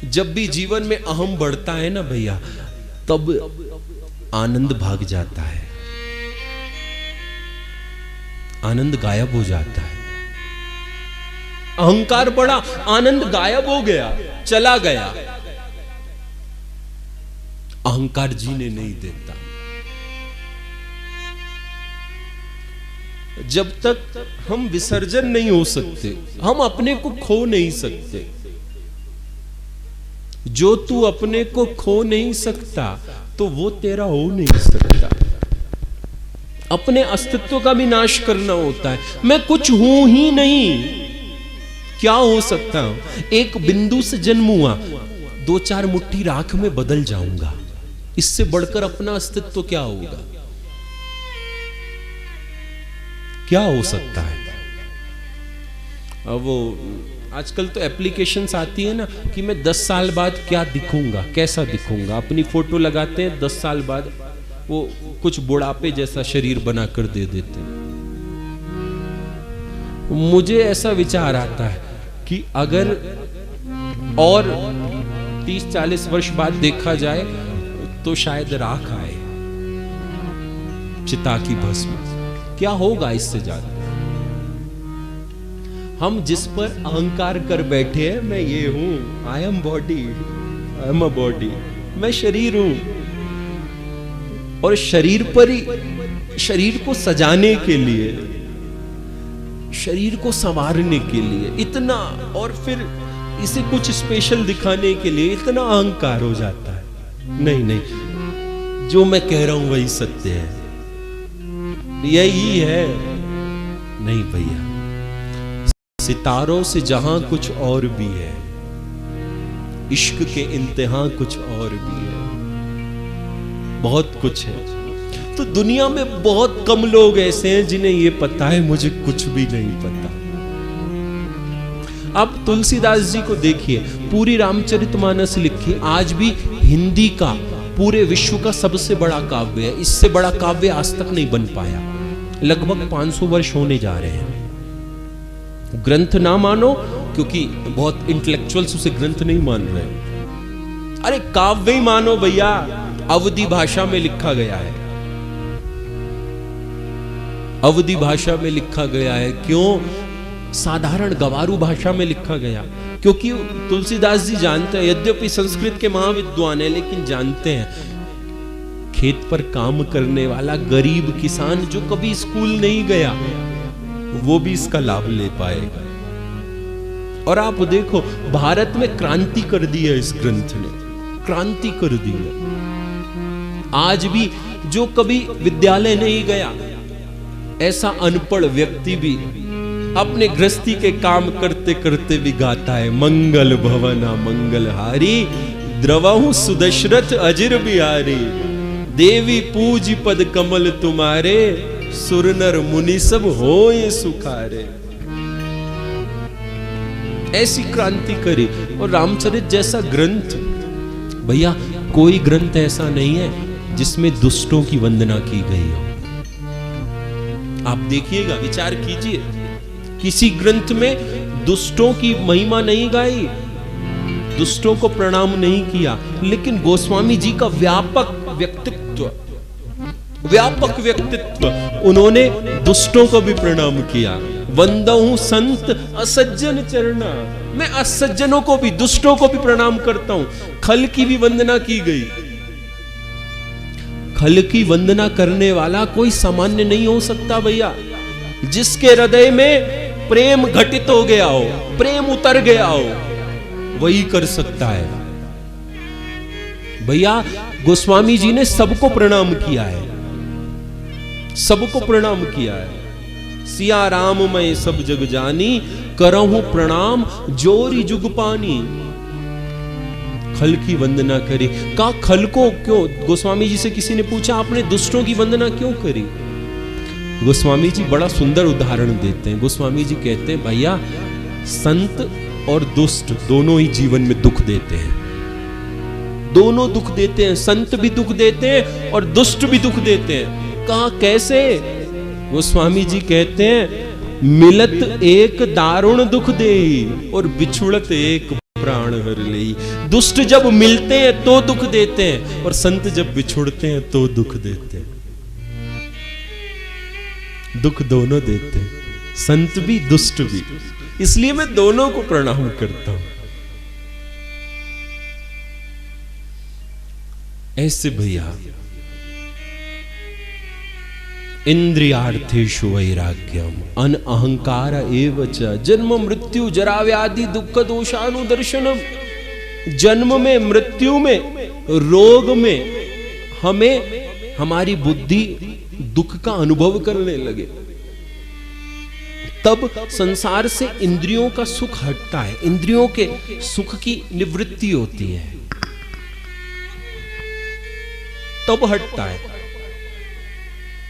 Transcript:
जब भी जीवन में अहम बढ़ता है ना भैया, तब आनंद भाग जाता है, आनंद गायब हो जाता है। अहंकार बढ़ा, आनंद गायब हो गया, चला गया। अहंकार जीने नहीं देता। जब तक हम विसर्जन नहीं हो सकते, हम अपने को खो नहीं सकते। जो तू अपने को खो नहीं सकता, तो वो तेरा हो नहीं सकता। अपने अस्तित्व का भी नाश करना होता है। मैं कुछ हूं ही नहीं, क्या हो सकता हूं? एक बिंदु से जन्म हुआ, 2-4 मुट्ठी राख में बदल जाऊंगा। इससे बढ़कर अपना अस्तित्व क्या होगा? क्या हो सकता है? अब वो आजकल तो एप्लीकेशंस आती है ना कि मैं 10 साल बाद क्या दिखूंगा, कैसा दिखूंगा। अपनी फोटो लगाते हैं, 10 साल बाद वो कुछ बुढ़ापे जैसा शरीर बनाकर दे देते हैं। मुझे ऐसा विचार आता है कि अगर और 30-40 वर्ष बाद देखा जाए तो शायद राख आए, चिता की भस्म। क्या होगा इससे ज्यादा? हम जिस पर अहंकार कर बैठे हैं, मैं ये हूं, I am body, I am a body, मैं शरीर हूं। और शरीर पर ही, शरीर को सजाने के लिए, शरीर को संवारने के लिए इतना, और फिर इसे कुछ स्पेशल दिखाने के लिए इतना अहंकार हो जाता है। नहीं नहीं, जो मैं कह रहा हूं वही सत्य है, यही है। नहीं भैया, सितारों से जहां कुछ और भी है, इश्क के इंतहा कुछ और भी है, बहुत कुछ है। तो दुनिया में बहुत कम लोग ऐसे हैं जिन्हें ये पता है मुझे कुछ भी नहीं पता। आप तुलसीदास जी को देखिए, पूरी रामचरितमानस लिखी, आज भी हिंदी का, पूरे विश्व का सबसे बड़ा काव्य है। इससे बड़ा काव्य आज तक नहीं बन पाया। लगभग 500 वर्ष होने जा रहे हैं। ग्रंथ ना मानो, क्योंकि बहुत इंटेलेक्चुअल्स उसे ग्रंथ नहीं मान रहे। अरे काव्य ही मानो भैया, अवधी भाषा में लिखा गया है, अवधी भाषा में लिखा गया है। क्यों? साधारण गवारू भाषा में लिखा गया, क्योंकि तुलसीदास जी जानते हैं, यद्यपि संस्कृत के महाविद्वान है, लेकिन जानते हैं खेत पर काम करने वाला गरीब किसान जो कभी स्कूल नहीं गया, वो भी इसका लाभ ले पाएगा। और आप देखो, भारत में क्रांति कर दी है इस ग्रंथ ने, क्रांति कर दी है। आज भी जो कभी विद्यालय नहीं गया, ऐसा अनपढ़ व्यक्ति भी अपने गृहस्थी के काम करते करते भी गाता है, मंगल भवना मंगलहारी, द्रवहु सुदशरथ अजिर बिहारी, देवी पूज पद कमल तुम्हारे, सुर नर मुनि सब होए सुखारे। ऐसी क्रांति करी। और रामचरित जैसा ग्रंथ, भैया कोई ग्रंथ ऐसा नहीं है जिसमें दुष्टों की वंदना की गई हो। आप देखिएगा, विचार कीजिए, किसी ग्रंथ में दुष्टों की महिमा नहीं गाई, दुष्टों को प्रणाम नहीं किया। लेकिन गोस्वामी जी का व्यापक व्यक्तित्व, व्यापक व्यक्तित्व, उन्होंने दुष्टों को भी प्रणाम किया। वंदहु संत असज्जन चरणा, मैं असज्जनों को भी, दुष्टों को भी प्रणाम करता हूं। खल की भी वंदना की गई। खल की वंदना करने वाला कोई सामान्य नहीं हो सकता भैया। जिसके हृदय में प्रेम घटित हो गया हो, प्रेम उतर गया हो, वही कर सकता है। भैया गोस्वामी जी ने सबको प्रणाम किया है, सबको प्रणाम किया है। सिया राम मैं सब जग जानी, करहूं प्रणाम जोरी जुग पानी। खल की वंदना करी। कहा खल को क्यों? गोस्वामी जी से किसी ने पूछा, आपने दुष्टों की वंदना क्यों करी? गोस्वामी जी बड़ा सुंदर उदाहरण देते हैं। गोस्वामी जी कहते हैं, भैया संत और दुष्ट दोनों ही जीवन में दुख देते हैं, दोनों दुख देते हैं। संत भी दुख देते हैं और दुष्ट भी दुख देते हैं। कहा कैसे? गोस्वामी जी कहते हैं, मिलत एक दारुण दुख देई और बिछुड़त एक प्राण हर लेई। दुष्ट जब मिलते हैं तो दुख देते हैं, और संत जब बिछुड़ते हैं तो दुख देते हैं। दुख दोनों देते हैं, संत भी दुष्ट भी। इसलिए मैं दोनों को प्रणाम करता हूं। ऐसे भैया इंद्रियार्थेषु वैराग्यम अन अहंकार एव च जन्म मृत्यु जरा व्याधि दुख दोषानुदर्शनम। जन्म में, मृत्यु में, रोग में हमें हमारी बुद्धि दुख का अनुभव करने लगे, तब संसार से इंद्रियों का सुख हटता है, इंद्रियों के सुख की निवृत्ति होती है, तब हटता है।